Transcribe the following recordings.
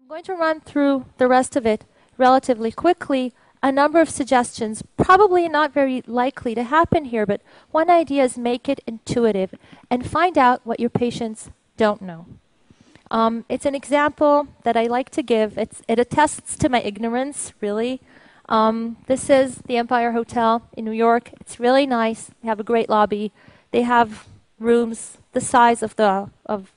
I'm going to run through the rest of it relatively quickly. A number of suggestions, probably not very likely to happen here, but one idea is make it intuitive and find out what your patients don't know. It's an example that I like to give. It attests to my ignorance, really. This is the Empire Hotel in New York. It's really nice. They have a great lobby. They have rooms the size of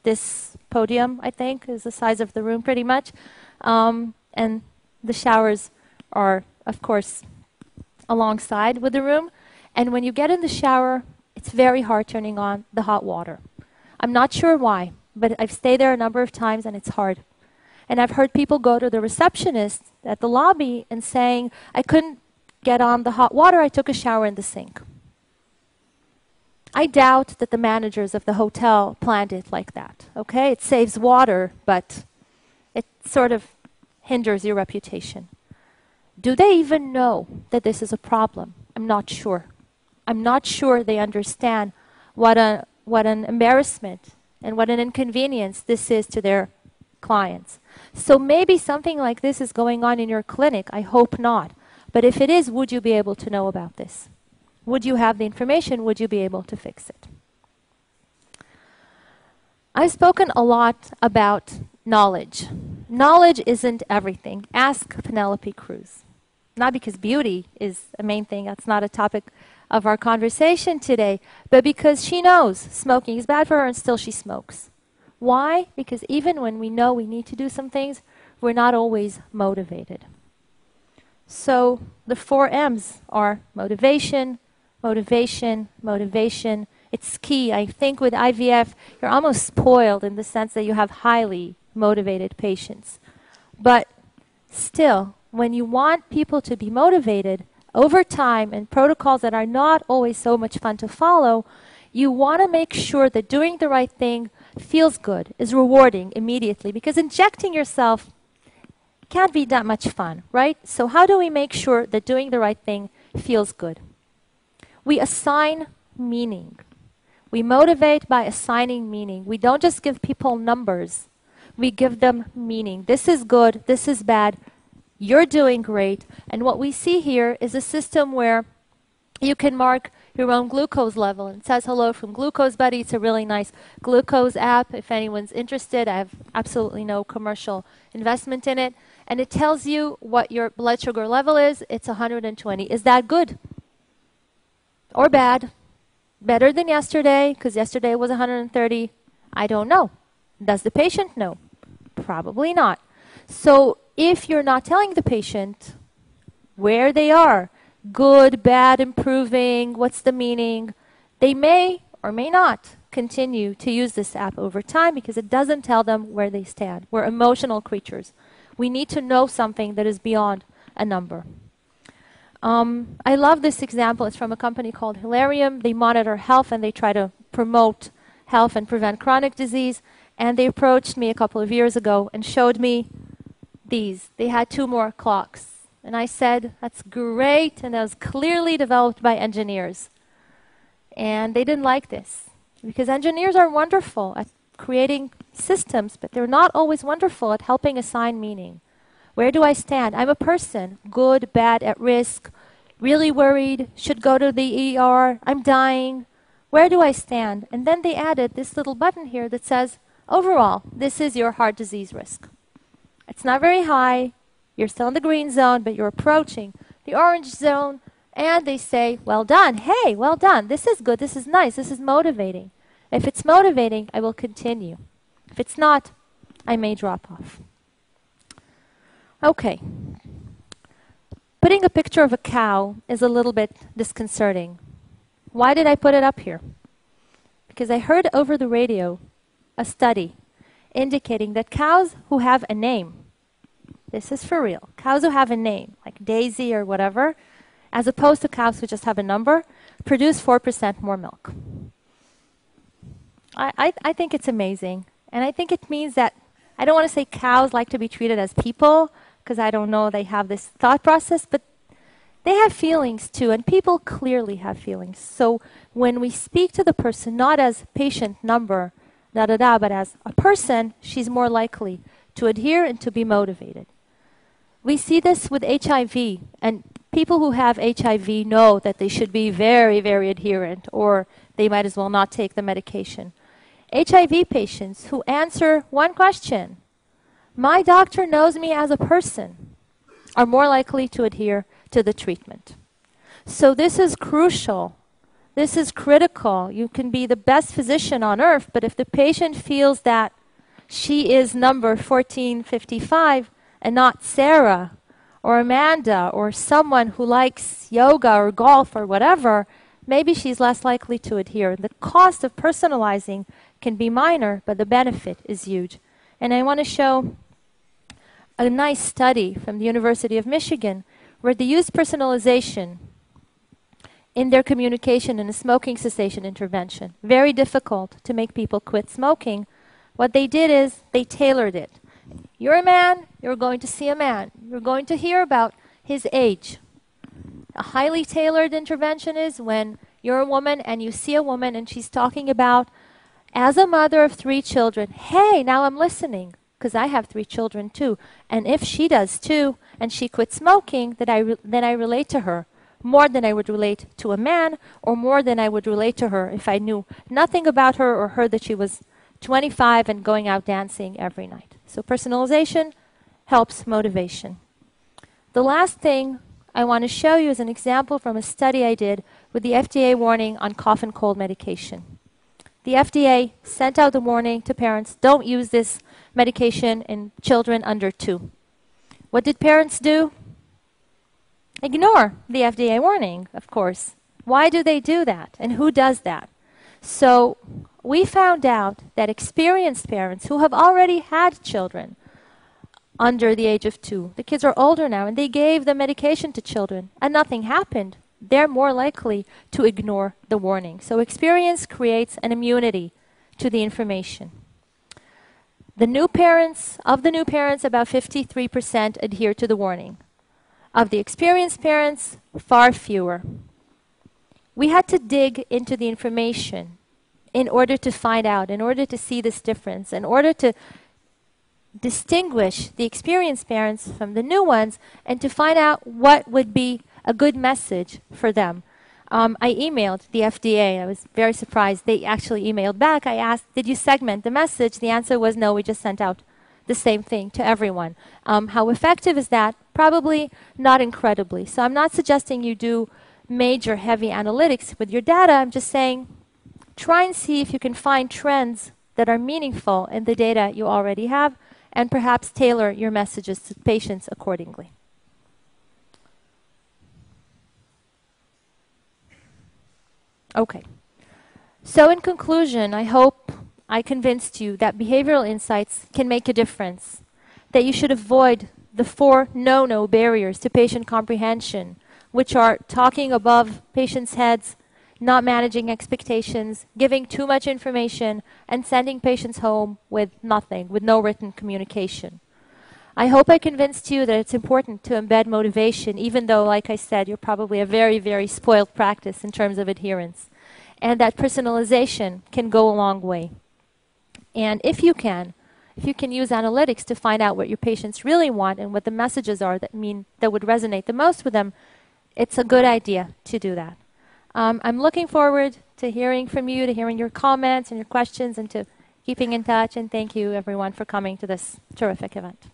this podium, I think, is the size of the room pretty much. And the showers are, of course, alongside with the room. And when you get in the shower, it's very hard turning on the hot water. I'm not sure why, but I've stayed there a number of times and it's hard. And I've heard people go to the receptionist at the lobby and saying, I couldn't get on the hot water, I took a shower in the sink. I doubt that the managers of the hotel planned it like that, okay? It saves water, but it sort of hinders your reputation. Do they even know that this is a problem? I'm not sure. I'm not sure they understand what an embarrassment and what an inconvenience this is to their clients. So maybe something like this is going on in your clinic. I hope not. But if it is, would you be able to know about this? Would you have the information? Would you be able to fix it? I've spoken a lot about knowledge. Knowledge isn't everything. Ask Penelope Cruz. Not because beauty is a main thing. That's not a topic of our conversation today. But because she knows smoking is bad for her and still she smokes. Why? Because even when we know we need to do some things, we're not always motivated. So the 4 M's are motivation, motivation, motivation. It's key. I think with IVF, you're almost spoiled in the sense that you have highly motivated patients. But still, when you want people to be motivated over time and protocols that are not always so much fun to follow, you want to make sure that doing the right thing feels good, is rewarding immediately, because injecting yourself can't be that much fun, right? So how do we make sure that doing the right thing feels good? We assign meaning. We motivate by assigning meaning. We don't just give people numbers. We give them meaning. This is good. This is bad. You're doing great. And what we see here is a system where you can mark your own glucose level. And it says hello from Glucose Buddy. It's a really nice glucose app. If anyone's interested, I have absolutely no commercial investment in it. And it tells you what your blood sugar level is. It's 120. Is that good? Or bad? Better than yesterday, because yesterday was 130? I don't know. Does the patient know? Probably not. So if you're not telling the patient where they are, good, bad, improving, what's the meaning, they may or may not continue to use this app over time because it doesn't tell them where they stand. We're emotional creatures. We need to know something that is beyond a number. I love this example. It's from a company called Hilarium. They monitor health and they try to promote health and prevent chronic disease. And they approached me a couple of years ago and showed me these. They had 2 more clocks. And I said, that's great. And that was clearly developed by engineers. And they didn't like this because engineers are wonderful at creating systems, but they're not always wonderful at helping assign meaning. Where do I stand? I'm a person, good, bad, at risk, really worried, should go to the ER, I'm dying. Where do I stand? And then they added this little button here that says, overall, this is your heart disease risk. It's not very high. You're still in the green zone, but you're approaching the orange zone. And they say, well done. Hey, well done. This is good. This is nice. This is motivating. If it's motivating, I will continue. If it's not, I may drop off. Okay. Putting a picture of a cow is a little bit disconcerting. Why did I put it up here? Because I heard over the radio a study indicating that cows who have a name, this is for real, cows who have a name, like Daisy or whatever, as opposed to cows who just have a number, produce 4% more milk. I think it's amazing. And I think it means that, I don't want to say cows like to be treated as people, because I don't know they have this thought process, but they have feelings too, and people clearly have feelings. So when we speak to the person, not as patient number, but as a person, she's more likely to adhere and to be motivated. We see this with HIV, and people who have HIV know that they should be very, very adherent, or they might as well not take the medication. HIV patients who answer one question, "My doctor knows me as a person," are more likely to adhere to the treatment. So this is crucial. This is critical. You can be the best physician on earth, but if the patient feels that she is number 1455 and not Sarah or Amanda or someone who likes yoga or golf or whatever, maybe she's less likely to adhere. The cost of personalizing can be minor, but the benefit is huge. And I want to show a nice study from the University of Michigan where they used personalization in their communication in a smoking cessation intervention. Very difficult to make people quit smoking. What they did is they tailored it. You're a man, you're going to see a man. You're going to hear about his age. A highly tailored intervention is when you're a woman and you see a woman and she's talking about, as a mother of 3 children, hey, now I'm listening because I have 3 children too. And if she does too and she quits smoking, then I relate to her more than I would relate to a man, or more than I would relate to her if I knew nothing about her or heard that she was 25 and going out dancing every night. So personalization helps motivation. The last thing I want to show you is an example from a study I did with the FDA warning on cough and cold medication. The FDA sent out the warning to parents, don't use this medication in children under 2. What did parents do? Ignore the FDA warning, of course. Why do they do that? And who does that? So we found out that experienced parents who have already had children under the age of 2, the kids are older now, and they gave the medication to children, and nothing happened. They're more likely to ignore the warning. So experience creates an immunity to the information. Of the new parents, about 53% adhere to the warning. Of the experienced parents, far fewer. We had to dig into the information in order to find out, in order to see this difference, in order to distinguish the experienced parents from the new ones, and to find out what would be a good message for them. I emailed the FDA. I was very surprised. They actually emailed back. I asked, did you segment the message? The answer was no, we just sent out the same thing to everyone. How effective is that? Probably not incredibly. So I'm not suggesting you do major heavy analytics with your data. I'm just saying try and see if you can find trends that are meaningful in the data you already have, and perhaps tailor your messages to patients accordingly. Okay. So in conclusion, I hope I convinced you that behavioral insights can make a difference, that you should avoid the 4 no-no barriers to patient comprehension, which are talking above patients' heads, not managing expectations, giving too much information, and sending patients home with nothing, with no written communication. I hope I convinced you that it's important to embed motivation, even though, like I said, you're probably a very, very spoiled practice in terms of adherence, and that personalization can go a long way. And if you can use analytics to find out what your patients really want and what the messages are that would resonate the most with them, it's a good idea to do that. I'm looking forward to hearing from you, to hearing your comments and your questions, and to keeping in touch. And thank you, everyone, for coming to this terrific event.